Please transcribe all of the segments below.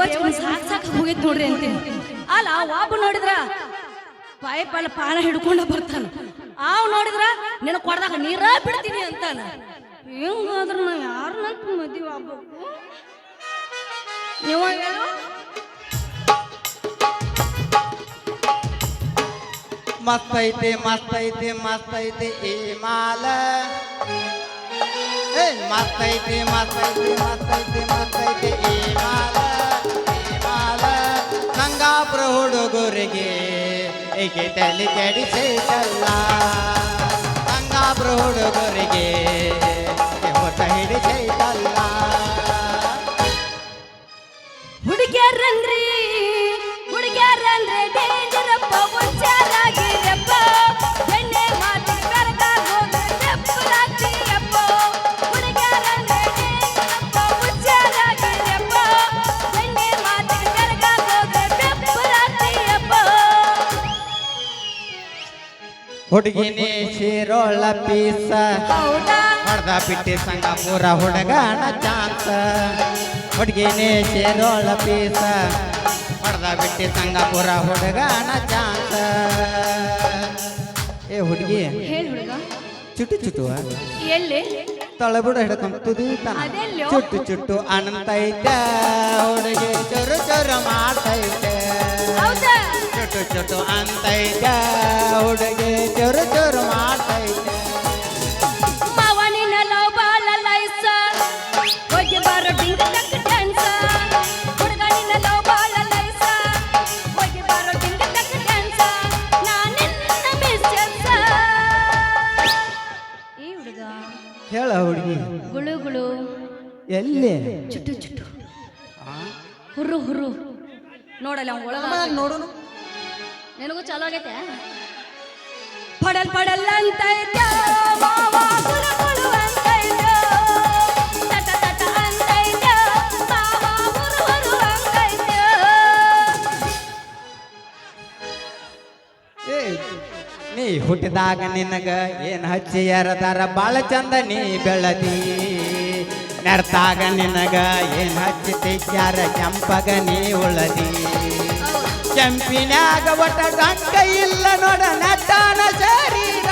ಬೇವರ್ಸ್ಕೊಂಡು ಸಾಕ್ ಹೋಗೈತ್ ನೋಡ್ರಿ ಅಂತೀನಿ. ಅಲ್ಲ ಒಬ್ಬ ನೋಡಿದ್ರ ಪೈಪಲ್ಲ ಪಾನ ಹಿಡ್ಕೊಂಡ ಬರ್ತಾನ, ಅವ್ ನೋಡಿದ್ರ ನಿನ್ನ ಕೊಡದಾಗ ನೀರ ಬಿಡ್ತೀನಿ ಅಂತಾನ. ಹಿಂಗಾದ್ರ ನಾ ಯಾರನ್ನಂತ ಮದುವೆ ಆಗ್ಬೇಕು? ನೀವು ಹೇಳು. ಮಸ್ತೈತೆ ಮಸ್ತೈತೆ ಮಸ್ತೈತೆ ಈ ಮಾಲ, ಮಸ್ತೈತೆ ಮಸ್ತೈತೆ ಮಸ್ತೈತೆ ಮಸ್ತೈತೆ ಈ ಮಾಲ, ಈ ಮಾಲ ಸಂಗಾಪುರ ಹುಡುಗರಿಗೆ ಏಕೆ ತಲೆ ಕೆಡಿಸೈತಲ್ಲ, ಸಂಗಾಪುರ ಹುಡುಗರಿಗೆ ಹೊಸ ಹಿಡಿಸೈತಲ್ಲ. ಹುಡುಗ್ಯಾರಂದ್ರಿ ಹುಡುಗ್ಯಾರಂದ್ರೆ ಡೇಂಜರಪ್ಪ, ಹುಚ್ಚಾರಾಗಿರಪ್ಪ, ಎಣ್ಣೆ ಮಾತಿ ಕರೆದಾಗ ಹೋದ್ರೆ ಬೆಪ್ಪಲಾಗ್ತೀಯಪ್ಪ. ಹುಡುಗ್ಯಾರಂದ್ರೆ ಡೇಂಜರಪ್ಪ, ಹುಚ್ಚಾರಾಗಿರಪ್ಪ, ಎಣ್ಣೆ ಮಾತಿ ಕರೆದಾಗ ಹೋದ್ರೆ ಬೆಪ್ಪಲಾಗ್ತೀಯಪ್ಪ. ಹುಡುಗಿನೇ ಶಿರೋಳ ಪೀಸ, ಹೌದಾ ಹೊಡೆದ ಬಿಟ್ಟಿ ಸಂಗಾಪುರ ಹುಡುಗನ ಚಾನ್ಸ. ಹುಡುಗಿನೇ ಶಿರೋಳ ಪೀಸ, ಹೊಡೆದ ಬಿಟ್ಟಿ ಸಂಗಾಪುರ ಹುಡುಗನ ಚಾನ್ಸ. ಏ ಹುಡುಗಿ ಹೇಳಿ ಹುಡುಗ. ಚುಟ್ಟು ಚುಟ್ಟು ಎಲ್ಲಿ ತಳಬುಡ ಹಿಡ್ಕೊಂಡ್ ತುದಿತಾನ, ಅದೆಲ್ಲೋ? ಚುಟ್ಟು ಚುಟ್ಟು ಅನಂತೈತೆ ಹುಡುಗಿ ಚೊರು ಚೊರು ಮಾಡ್ತೈತೆ. ಹೌದಾ ಚುಟ್ಟು ಚುಟ್ಟು ಅಂತೈತೆ ಹುಡುಗಿ ಚೊರು ಚೊರು ಮಾಡ್ತೈತೆ. ಮಾವನಿನ ಲವ್ ಬಾಲ ಲೈಸ ಹೋಗಿ ಬಾರೋ ಡಿಂಗ್ ಟಕ್ ಡ್ಯಾನ್ಸ. ಹುಡುಗನಿನ ಲವ್ ಬಾಲ ಲೈಸ ಹೋಗಿ ಬಾರೋ ಡಿಂಗ್ ಟಕ್ ಡ್ಯಾನ್ಸ. ನಾನಿನ್ನ ಮಿಸ್ಸೆನ್ಸ. ಈ ಹುಡುಗ ಹೇಳ ಹುಡುಗಿ ಗುಳು ಗುಳು ಎಲ್ಲಿ ಚುಟ್ಟು ಚುಟ್ಟು ಹುರ್ರು ಹುರ್ರು ನೋಡಲ್ಲ ಅವ್ನ ಒಳಗ ನೋಡೋಣ. ನಿನಗೂ ಚಲೋ ಆಗೈತೆ. ಪಡಲ್ ಪಡಲ್ ಅಂತೈತೆ ಮಾವ, ಗುಳು ಗುಳು ಅಂತೈತೆ, ತಟ ತಟ ಅಂತೈತೆ ಮಾವ, ಹುರು ಹುರು ಅಂತೈತೆ. ಏ ನೀ ಹುಟ್ಟಿದಾಗ ನಿನಗ ಏನ್ ಹಚ್ಚಿ ಯಾರದಾರ ಬಾಳ ಚಂದ ನೀ ಬೆಳದಿ. ನೆರ್ತಾಗ ನಿನಗ ಏನ್ ಹಚ್ಚಿ ತೆಗ್ಯಾರ ಕೆಂಪಗ ನೀ ಉಳದಿ. ಕೆಂಪಿನ್ಯಾಗ ಒಟ್ಟ ಡಂಕ ಇಲ್ಲ ನೋಡ ನಟಾನ ಶರೀರ.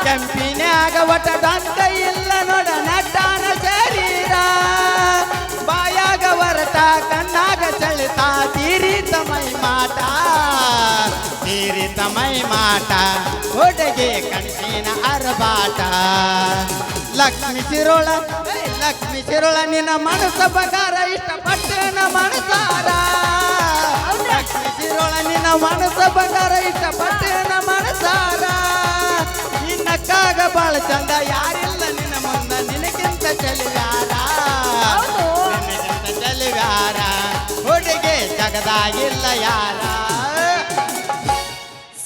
ಕೆಂಪಿನ್ಯಾಗ ಒಟ್ಟ ಡಂಕ ಇಲ್ಲ ನೋಡ ನಟಾನ ಶರೀರ. ಬಾಯಾಗ ಹೊರಟ ಕಣ್ಣಾಗ ಚಳಿತ ತೀರಿತ ಮೈ ಮಾಟ, ತೀರಿತ ಮೈ ಮಾಟ ಹುಡುಗಿ ಕಣ್ಸಿನ ಅರಬಾಟ. ಲಕ್ಷ್ಮಿ ಶಿರೋಳ ಲಕ್ಷ್ಮಿ ಶಿರೋಳ ನಿನ್ನ ಮನಸ್ಸ ಬಗಾರ ಇಷ್ಟಪಟ್ಟನ ಮನಸಾರ. ಲಕ್ಷ್ಮಿ ಶಿರೋಳ ನಿನ್ನ ಮನಸ್ಸ ಬಗಾರ ಇಷ್ಟಪಟ್ಟನ ಮನಸಾರ. ನಿನ್ನಕ್ಕಾಗ ಬಾಳ ಚಂದ ಯಾರಿಲ್ಲ ನಿನ್ನ ಮುಂದ ನಿನಗಿಂತ ಚಲಿವ್ಯಾರ, ನಿನಗಿಂತ ಚಲಿವ್ಯಾರ ಹುಡುಗಿ ಜಗದಾಗಿಲ್ಲ ಯಾರ.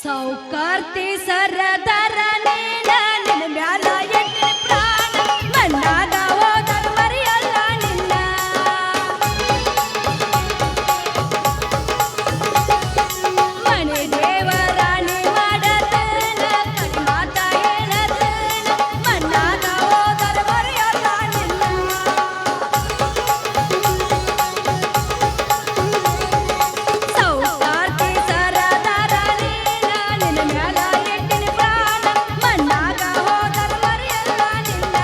ಸೌಕಾರ್ತಿ ಸರದಾರ ನೀನ, ನಿನ್ನ ಮ್ಯಾಲ ಎಣ್ಣೆ ಪ್ರಾಣ, ಮಣ್ಣಾಗ ಹೋದರ ಮರೆಯಲ್ಲ ನಿನ್ನ. ಮನೆ ದೇವರಾಣಿ ಮಾಡತನ, ಕಡಿ ಮಾತ ಹೇಳತನ, ಮಣ್ಣಾಗ ಹೋದರ ಮರೆಯಲ್ಲ ನಿನ್ನ. ಸೌಕಾರ್ತಿ ಸರದಾರ ನೀನ, ನಿನ್ನ ಮ್ಯಾಲ ಎಣ್ಣಿನ ಪ್ರಾಣ, ಮಣ್ಣಾಗ ಹೋದರ ಮರೆಯಲ್ಲ ನಿನ್ನ.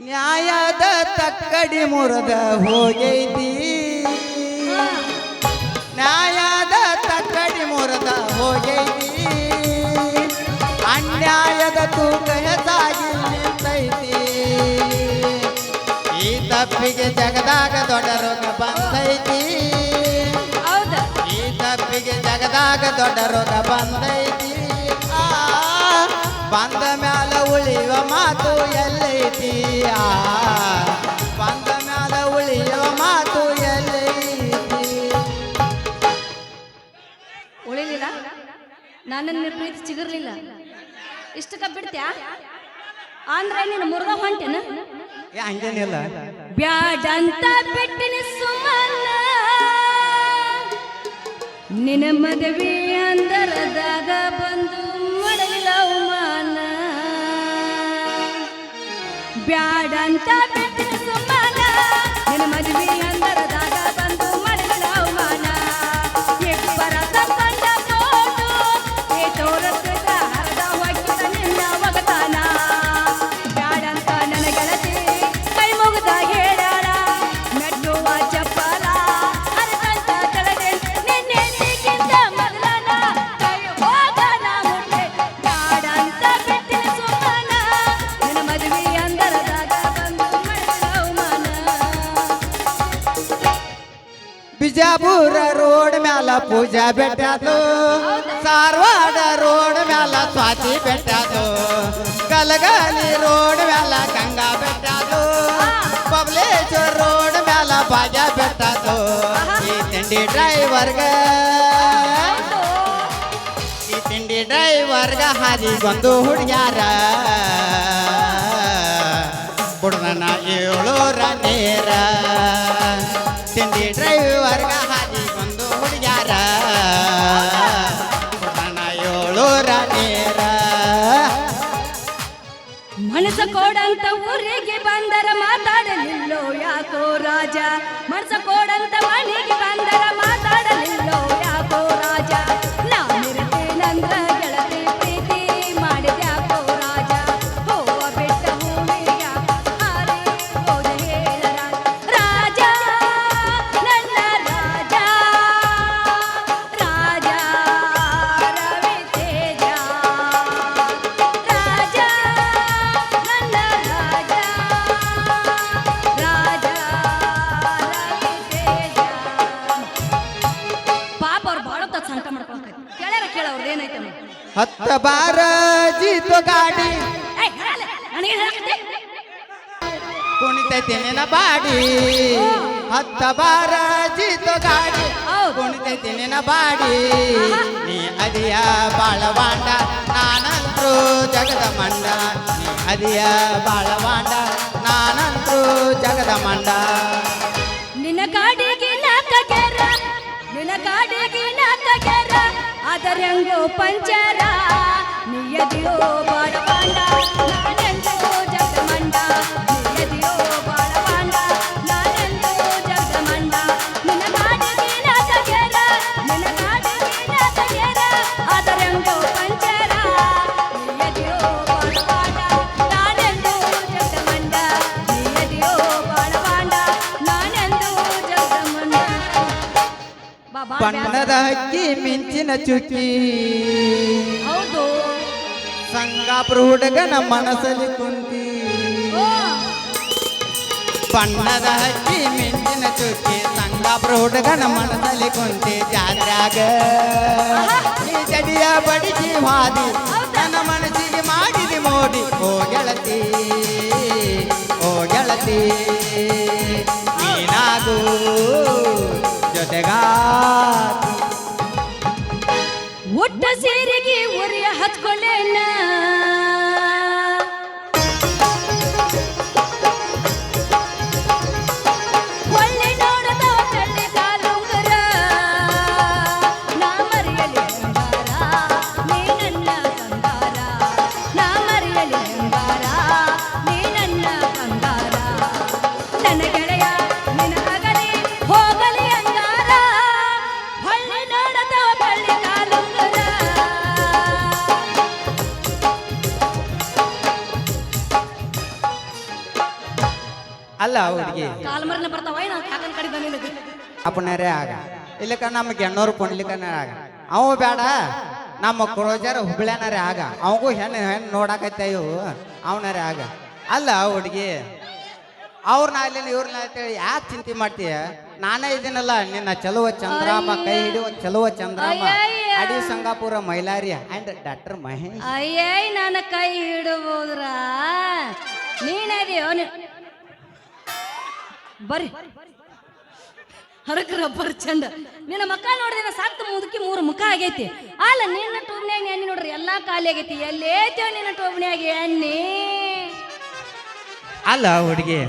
ನ್ಯಾಯದ ತಕ್ಕಡಿ ಮುರಿದ ಹೋಗೈತಿ, ನ್ಯಾಯದ ತಕ್ಕಡಿ ಮುರಿದ ಹೋಗೈತಿ. ಅನ್ಯಾಯದ ತೂಕ ಹೆಚ್ಚಾಗಿ ನಿಂತೈತಿ. ಈ ತಪ್ಪಿಗೆ ಜಗದಾಗ ದೊಡ್ಡ ರೋಗ ಬಂದೈತಿ. ಹೌದಾ ಈ ತಪ್ಪಿಗೆ ಜಗದಾಗ ದೊಡ್ಡ ರೋಗ ಬಂದೈತಿ. ಬಂದ ಮ್ಯಾಲ ಉಳಿಯುವ ಮಾತು ಎಲ್ಲೈತಿ. ಬಂದ ಮ್ಯಾಲ ಉಳಿಯುವ ಮಾತು ಎಲ್ಲೈತಿ. ಉಳಿಲಿಲ್ಲ, ನನ್ನನ್ನು ಪ್ರೀತಿ ಚಿಗುರ್ಲಿಲ್ಲ, ಇಷ್ಟಕ್ಕ ಬಿಡ್ತ್ಯಾ ಅಂದ್ರೆ ನೀನು ಮುರ್ದ ಹೊಂಟೇನ? ಹಂಗೇನಿಲ್ಲ. ಬ್ಯಾಡಂತ ಬಿಟ್ಟಿನ ಸುಮನ, ನಿನ್ನ ಮದುವೆ ಅಂದರದಾಗ ಬಂದು ಮಾಡಲಿಲ್ಲ ಅವಮಾನ. ಬ್ಯಾಡಂತ ಬಿಟ್ಟಿನ ಸುಮ್ಮನ ನಿನ್ನ ಮದುವೆ ಅಂದರದಾಗ ಬಂದು ಮಾಡಿದ ಅವಮಾನ ಇಬ್ಬರ ತಂದ ಫೋಟೋ ತೋರಿಸಿದ ಹರದ ಹೊಕ್ಕಿದ ನಿನ್ನ ಒಗತಾನ ಬ್ಯಾಡಂತ ನನ್ನ ಗೆಳತಿ ಕೈ ಮುಗಿದ ಹೇಳಾಳ ಮೆಟ್ಟುವ ಚಪ್ಪಲ ಹರಿದಂತ ತಳದೆ ನಿನ್ನೆ ನೀಗಿಂತ ಮೊದಲನ ಕೈ ಹೋಗನ ಮುಂದೆ ಬ್ಯಾಡಂತ ಬಿಟ್ಟಿನ ಸುಮ್ಮನ ನಿನ್ನ ಮದುವೆ ಅಂದರದಾಗ ಬಂದು ಮಾಡಿದ ಅವಮಾನ ಬಿಜಾಪುರ ರೋಡ್ ಮ್ಯಾಲ ಪೂಜಾ ಬೆಟ್ಟಾದು ಸಾರವಾಡ ರೋಡ್ ಮ್ಯಾಲ ಸ್ವಾತಿ ಬೆಟ್ಟಾದು ಕಲಗಾಲಿ ರೋಡ್ ಮ್ಯಾಲ ಗಂಗಾ ಬೆಟ್ಟಾದು ಬಬಲೇಶ್ವರ ರೋಡ್ ಮ್ಯಾಲ ಭಾಗ್ಯ ಬೆಟ್ಟಾದು ಈ ತಿಂಡಿ ಡ್ರೈವರ್ಗ ಹಾದಿಗೊಂದು ಹುಡುಗ್ಯಾರ ಬುಡನ 7 ನೇರ ತಿಂಡಿ ಡ್ರೈವರ್ಗ ಹಾದಿಗೊಂದು ಹುಡುಗ್ಯಾರ ಬುಡನ 7 ನೇರ ಮನಸ ಕೋಡಂತ ಊರಿಗೆ ಬಂದರ ಮಾತಾಡಲಿಲ್ಲೋ ಯಾಕೋ ರಾಜ ಮನಸ ಕೋಡಂತ ಮನೆಗೆ ಬಂದರ ಮಾತಾಡಲಿಲ್ಲೋ ಯಾಕೋ ರಾಜ ನಾನಿರ್ತೇನಂದ್ರ ಗೆಳತಿ ಪ್ರೀತಿ ಮಾಡಿದ್ಯಾಕೋ ರಾಜ ಹೂವ ಬಿಟ್ಟ ಹೂವಿಗ ಹಾರಿ ಹೋದ ಹೇಳರ ರಾಜ ನನ್ನ ರಾಜ ರಾಜ ರವಿ ತೇಜ ರಾಜ ನನ್ನ ರಾಜ ರಾಜ ರವಿ ತೇಜ ಪಾಪ ಅವ್ರು ಬಾಳ ಸಂಕಟ ಮಾಡ್ಕೊಳಕೈತಿ ಕೇಳವ್ರದ್ದು ಏನೈತೆ ಹತ್ತ ಬಾರ ಜೀತು ಗಾಡಿ ನನಗೆ ಹೇಳಕತ್ತಿ ಕುಣಿತೈತಿ ನಿನ್ನ ಬಾಡಿ ಹತ್ತ ಬಾರ ಜೀತು ಗಾಡಿ ಹೌದು. ಕುಣಿತೈತಿ ನಿನ್ನ ಬಾಡಿ ನೀ ಅದಿಯ ಬಾಳವಾಂಡ ನಾನಂತ್ರು ಜಗದ ಮಂಡ ನೀ ಅದಿಯ ಬಾಳವಾಂಡ ನಾನಂತ್ರು ಜಗದ ಮಂಡ ನಿನ್ನ ಕಾಡಿಗೆ ನಾಕಗೆರ ನಿನ್ನ ಕಾಡಿಗೆ ನಾಕಗೆರ ಅದರಂಗೋ ಪಂಚರ ನಿಯದಿಯೋ ಬಾಳವಾಂಡ ನಾನೆಂದೋ ಜಗಮಂಡ ನಿಯದಿಯೋ ಬಾಳವಾಂಡ ನಾನೆಂದೋ ಜಗಮಂಡ ನಿನ್ನ ಕಾಡಿಗೆ ನಾಕಗೆರ ನಿನ್ನ ಕಾಡಿಗೆ ನಾಕಗೆರ ಅದರಂಗೋ ಪಂಚರ ನಿಯದಿಯೋ ಬಾಳವಾಂಡ ನಾನೆಂದೋ ಜಗಮಂಡ ನಿಯದಿಯೋ ಬಾಳವಾಂಡ ನಾನೆಂದೋ ಜಗಮಂಡ ಬಾಬಾ ಬಣ್ಣದ ಹಕ್ಕಿ ಮಿಂಚಿನ ಚುಕ್ಕಿ ಹೌದು ಸಂಗಾಪುರ ಹುಡುಗನ ಮನಸ್ಸಲ್ಲಿ ಕುಂತಿ ಓ ಬಣ್ಣದ ಹಕ್ಕಿ ಮಿಂಚಿನ ಚುಕ್ಕಿ ಸಂಗಾಪುರ ಹುಡುಗನ ಮನಸ್ಸಲ್ಲಿ ಕುಂತಿ ಜಾತ್ರ್ಯಾಗ ನೀ ಜಡಿಯ ಬಡಿಸಿ ಹಾದಿ ನನ್ನ ಮನಸ್ಸಿಗೆ ಮಾಡಿದಿ ಮೋಡಿ ಓ ಗೆಳತಿ ನೀನಾಗೂ ಜೊತೆಗಾತಿ ಒಟ್ಟ ಸೇರಿಗೆ ಉರಿಯ ಹಚ್ಕೊಳ್ಳೇನ ಒಳ್ಳೆ ನೋಡದ ಕಳ್ಳೆ ಕಾಲುಂಗರ ನಾ ಮರೆಯಲಿ ಬಂಗಾರ ನೀ ನನ್ನ ಬಂಗಾರ ನಾ ಮರೆಯಲಿ ಬಂಗಾರ ನೀ ನನ್ನ ಬಂಗಾರ ನನ್ನ ಗೆಳೆಯ ನಿನ್ನ ಅಗಲಿ ಹೋಗಲಿ ಅಂಗಾರ ಹೊಳ್ಳಿ ನೋಡದ ಬಳ್ಳಿ ಕಾಲುಂಗರ ಅಲ್ಲ ಹುಡುಗಿ ಕಾಲ್ಮರ್ನ ಬರ್ತಾವ ನಾವು ಕಾಕನ ಕಡೆ ಬಂದಿಲ್ಲ ಅಪ್ಪನರೇ ಆಗ ಇಲ್ಲಕ ನಮ್ಗೆ ಎಣ್ಣೂರು ಪೊಂಡ್ಲಿಕ್ಕನೇ ಆಗ ಅವ ಬೇಡ ನಮ್ಮ ಕ್ರೋಜರ್ ಹುಬ್ಳ್ಯಾನರೇ ಆಗ ಅವಂಗೂ ಹೆಣ್ಣು ನೋಡಾಕೈತೆ ಇವು ಅವನರೇ ಆಗ ಅಲ್ಲ ಹುಡುಗಿ ಅವ್ರನ್ನ ಅಲ್ಲಿ ಇವ್ರನ್ನ ಅಂತೇಳಿ ಯಾಕೆ ಚಿಂತೆ ಮಾಡ್ತೀಯ ನಾನೇ ಇದೀನಲ್ಲ ನಿನ್ನ ಚಲುವ ಚಂದ್ರಾಮ ಕೈ ಹಿಡಿಯುವ ಚಲುವ ಚಂದ್ರಾಮ ಅಯ್ಯಯ್ಯ. ಅಡಿ ಸಂಗಾಪುರ ಮೈಲಾರಿ ಅಂಡ್ ಡಾಕ್ಟರ್ ಮಹೇಶ್ ಅಯ್ಯಯ್ ನನ್ನ ಕೈ ಹಿಡಬಹುದ್ರ ನೀನದಿಯೋ ಬರ್ರಿ ಹರಕ ರಬ್ಬರ್ ಚಂದ ನಿನ್ನ ಮಕ್ಕ ನೋಡಿದ್ರೆ ಸಾಕ್ತ ಮುದುಕಿ 3 ಮುಖ ಆಗೈತಿ ಅಲ್ಲ ನಿನ್ನ ಟೂಬ್ನ್ಯಾಗ ಎಣ್ಣೆ ನೋಡ್ರಿ ಎಲ್ಲಾ ಖಾಲಿ ಆಗೈತಿ ಎಲ್ಲೇತೇವ ನಿನ್ನ ಟೂಬ್ನ್ಯಾಗ ಎಣ್ಣೆ ಅಲ್ಲ ಹುಡುಗಿ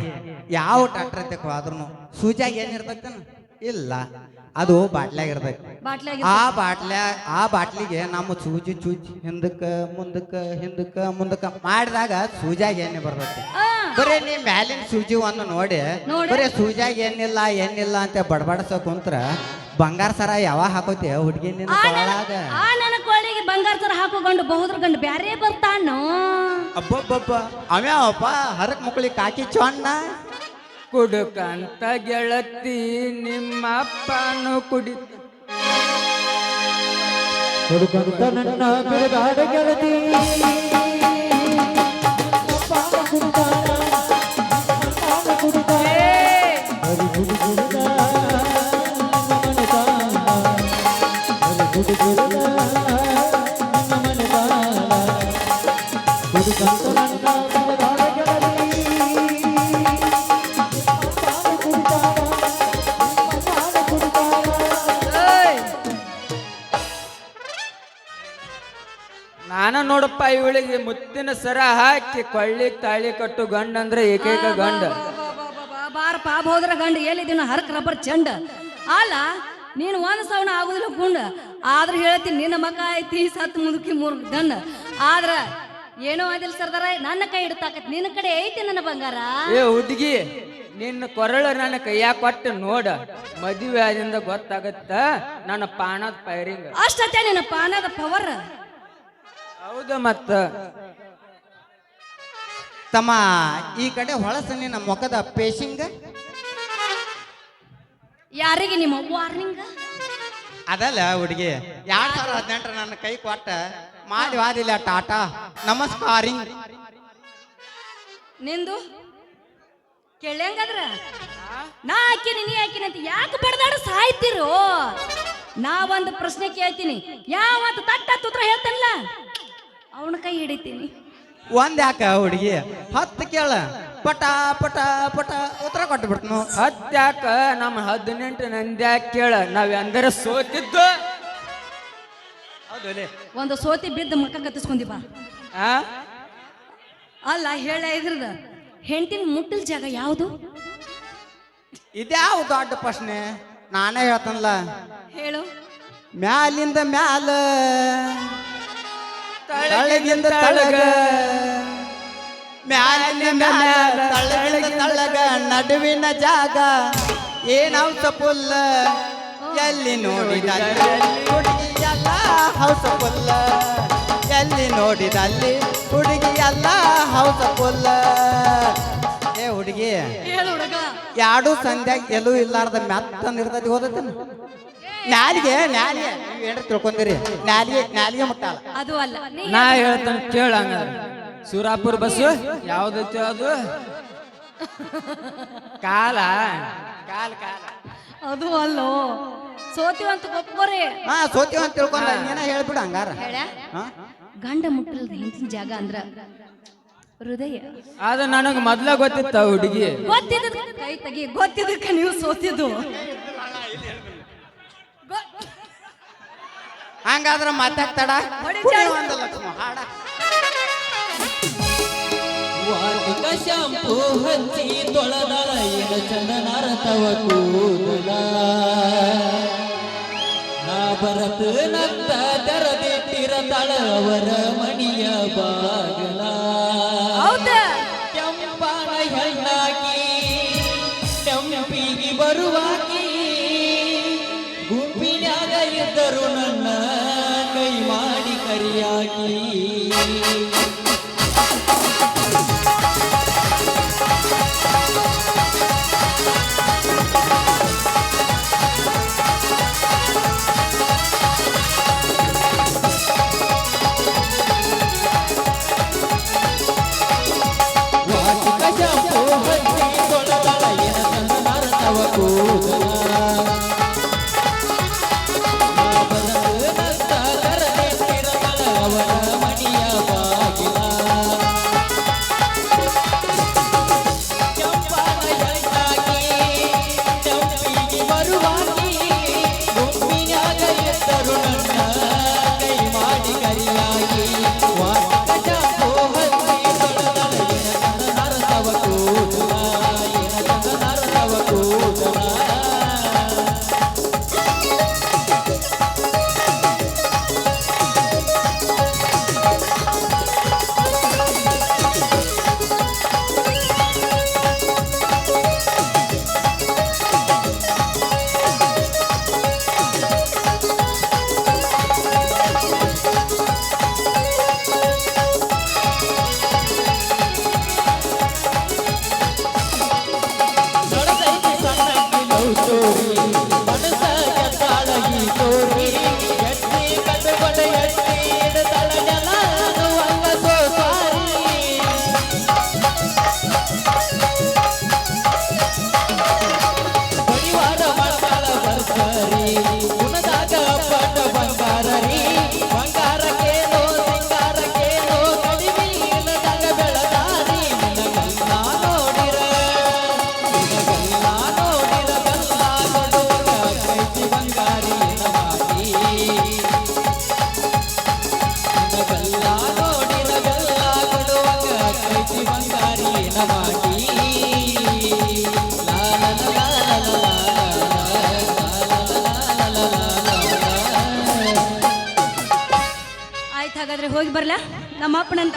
ಯಾವ ಡಾಕ್ಟರ್ ತಗೋ ಆದ್ರೂ ಸೂಜಾಗ ಏನಿರ್ತೈತನ ಇಲ್ಲ ಅದು ಬಾಟ್ಲ್ಯಾಗ ಇರ್ತೈತಿ. ಬಾಟ್ಲಾಗಿ ಆ ಬಾಟ್ಲಿಗೆ ನಮ್ಮ ಸೂಜಿ ಚೂಜಿ ಹಿಂದಕ್ಕ ಮುಂದಕ್ಕ ಮಾಡಿದಾಗ ಸೂಜಾಗ ಎಣ್ಣೆ ಬರ್ತೈತಿ. ಬರೀ ನೀ ಮ್ಯಾಲಿನ ಸೂಜಿ ಒಂದು ನೋಡಿ ಬರೀ ಸೂಜಾಗ ಎಣ್ಣಿಲ್ಲ ಅಂತ ಬಡಬಡಸ ಕುಂತ್ರ ಬಂಗಾರ ಸರ ಯಾವಾಗ ಹಾಕೋತಿ ಹುಡುಗಿ ನಿನ್ನ ಕೊಳಾಗ. ಆ ನನ್ನ ಕೋಳಿಗೆ ಬಂಗಾರ ಸರ ಹಾಕೋಕೊಂಡು ಬಹುದ್ರ ಗಂಡು ಬ್ಯಾರೆ ಬರ್ತಾನೋ. ಅಬ್ಬಬ್ಬಬ್ಬ ಅವ್ಯಾವಪ್ಪ ಹರಕ್ ಮಕ್ಕಳಿಗೆ ಕಾಕಿ ಚೊಣ್ಣ ಕುಡುಕಂತ ಗೆಳತಿ ನಿಮ್ಮಪ್ಪನು ಕುಡಿತ ಹುಡುಕಂತ ನನ್ನ ಬಿಡದಾಡ ಗೆಳತಿ ನಾನ ನೋಡಪ್ಪ ಇವಳಿಗೆ ಮುತ್ತಿನ ಸರ ಹಾಕಿ ಕೊಳ್ಳಿ ತಾಳಿ ಕಟ್ಟು ಗಂಡ ಅಂದ್ರೆ ಏಕೈಕ ಗಂಡ. ಬಾರಪ್ಪ ಹೋದ್ರ ಗಂಡ ಎಲ್ಲಿದ್ದೀನ ಹರಕ್ ರಬ್ಬರ್ ಚಂಡ ಅಲ್ಲ ನೀನು ಒಂದ್ ಸವಣ ಆಗುದಿಲ್ಲ ಗುಂಡ ಆದ್ರ ಹೇಳ್ತೀನಿ ನಿನ್ನ ಮಕ್ಕ ಐತಿ ಸತ್ ಮುದುಕಿ ಮೂರ್ ಗಂಡ ಆದ್ರ ಏನೋ ಆದಿಲ್ ಸರ್ದಾರ ನನ್ನ ಕೈ ಹಿಡ್ತಾಕತ್ ನಿನ್ನ ಕಡೆ ಐತಿ ನನ್ನ ಬಂಗಾರ. ಏ ಹುಡುಗಿ ನಿನ್ನ ಕೊರಳು ನನ್ನ ಕೈಯಾಗ ಕೊಟ್ಟು ನೋಡ ಮದುವೆ ಆದಿಂದ ಗೊತ್ತಾಗತ್ತ ನನ್ನ ಪಾನದ ಪೈರಿಂಗ್. ಅಷ್ಟೇ ನಿನ್ನ ಪಾನದ ಪವರ್. ಹೌದ ಮತ್ತ ತಮ್ಮ ಈ ಕಡೆ ಹೊಳಸ ನಿನ್ನ ಮುಖದ ಪೇಶಿಂಗ್ ಯಾರಿಗೆ ನಿಮ್ಮ ವಾರ್ನಿಂಗ್ ಅದಲ್ಲ ಹುಡುಗಿ 2018 ನನ್ನ ಕೈ ಕೊಟ್ಟ ಮಾಡಿ ವಾದಿಲ್ಲ ಟಾಟಾ ನಮಸ್ಕಾರಿಂಗ್. ನಿಂದು ಕೇಳಂಗದ್ರ ನಾ ಹಾಕಿನಿ ನೀ ಹಾಕಿನಿ ಅಂತ ಯಾಕೆ ಬಡದಾಡ ಸಾಯ್ತಿರೋ. ನಾ ಒಂದು ಪ್ರಶ್ನೆ ಕೇಳ್ತೀನಿ ಯಾವತ್ತು ತಟ್ಟ ತುತ್ರ ಹೇಳ್ತಾನಲ್ಲ ಅವನ ಕೈ ಹಿಡಿತೀನಿ. ಒಂದ್ ಯಾಕ ಹುಡುಗಿ 10 ಕೇಳ ಪಟ ಪಟ ಪಟ ಉತ್ತರ ಕೊಟ್ಟು ಬಿಡ್ತನು. ಹತ್ಯಾಕ ನಮ್ಮ 18 ನಂದ್ಯಾಕ ಕೇಳ ನಾವ್ ಎಂದರೆ ಸೋತಿದ್ದು. ಹೌದು ಒಂದು ಸೋತಿ ಬಿದ್ದ ಮಕ್ಕ ಕತ್ತಿಸ್ಕೊಂದಿವ ಅಲ್ಲ ಹೇಳ ಇದ್ರದ ಹೆಂಡತಿನ ಮುಟ್ಟಲ್ ಜಾಗ ಯಾವುದು? ಇದ್ಯಾವ ದೊಡ್ಡ ಪ್ರಶ್ನೆ ನಾನೇ ಹೇಳ್ತನಲ್ಲ. ಹೇಳು. ಮ್ಯಾಲಿಂದ ಮ್ಯಾಲ ತಳಗಿಂದ ತಳಗ ಮ್ಯಾಲಿಂದ ಮ್ಯಾಲ ತಳಗಿಂದ ತಳಗ ನಡುವಿನ ಜಾಗ ಏನೌಸ ಪುಲ್ಲ ಎಲ್ಲಿ ನೋಡಿದಲ್ಲಿ ಹುಡುಗಿ ಎಲ್ಲ ಹೌಸ ಪುಲ್ಲ ಎಲ್ಲಿ ನೋಡಿದಲ್ಲಿ ಹುಡುಗಿ ಎಲ್ಲ ಹೌಸ ಪುಲ್ಲ. ಏ ಹುಡುಗಿ ಹೇಳು ಹುಡುಗ. ಯಾಡು ಸಂಧ್ಯಾಗ ಎಲ್ಲೂ ಇಲ್ಲಾರ್ದ ಮೆತ್ತ ನಿರ್ದತಿ ಹೋದತ್ತೇನು ನಾಲಿಗೆ ನಾಲಿಗೆ ನೀವು ಏನ್ರ ತಿಳ್ಕೊಂದಿರಿ ನಾಲಿಗೆ ಮುಟ್ಟಾಳ. ಅದು ಅಲ್ಲ ನೀ ನಾ ಹೇಳ್ತಾನೆ ಕೇಳ ಹಂಗಾರ ಸುರಾಪುರ ಬಸ್ ಯಾವ್ದೈತಿ ಅದು ಕಾಲ ಕಾಲ ಕಾಲ ಅದು ಅಲ್ಲೋ ಸೋತಿವಂತ ಒಪ್ಕೋರಿ. ಹಾ ಸೋತೀವಿ ಅಂತ ತಿಳ್ಕೊಂಡ ಏನ ಹೇಳ್ಬಿಡ ಹಂಗಾರ. ಹೇಳ ಹಾ ಗಂಡ ಮುಟ್ಟಲ್ದ ಹೆಂಡತಿನ ಜಾಗ ಅಂದ್ರ ಹೃದಯ. ಅದ ನನಗ ಮೊದ್ಲ ಗೊತ್ತಿತ್ತ ಹುಡುಗಿ. ಗೊತ್ತಿದ್ದ ಕೈ ತೆಗಿ ಗೊತ್ತಿದ್ದಕ್ಕ ನೀವು ಸೋತಿದ್ದು. ಹಂಗಾದ್ರ ಮಾತಾಡ್ತಾಡ ಒಂದು ಲಕ್ಷ್ಮ ಹಾಡ ವಾಟಿಕ ಶಾಂಪೂ ಹಚ್ಚಿ ತೊಳೆದಳ ಏನ ಚಂದನಾರತವ ಕೂದಲ ನಾ ಬರತ ನತ್ತ ತೆರದಿಟ್ಟಿರತಳ ಅವರ ಮಣಿಯ ಬಾಗಲ. ಹೌದಾ ಕೆಂಪಾನ ಹೆಣ್ಣಾಕಿ ಕೆಂಪಿಗೆ ಬರುವಾಕಿ ಗುಂಪಿನ್ಯಾಗ ಇದ್ದರು ನನ್ನ ಕೈ ಮಾಡಿ ಕರಿಯಾಕಿ. ಅವರ ಮಣಿಯ ಬಾಗಿಲ ಲಾ ಲಾ ಲಾ ಲಾ ಲಾ ಲಾ ಲಾ ಲಾ. ಆಯ್ತು ಹಾಗಾದ್ರೆ ಹೋಗಿ ಬರ್ಲಾ ನಮ್ಮ ಅಪ್ಪನಂತ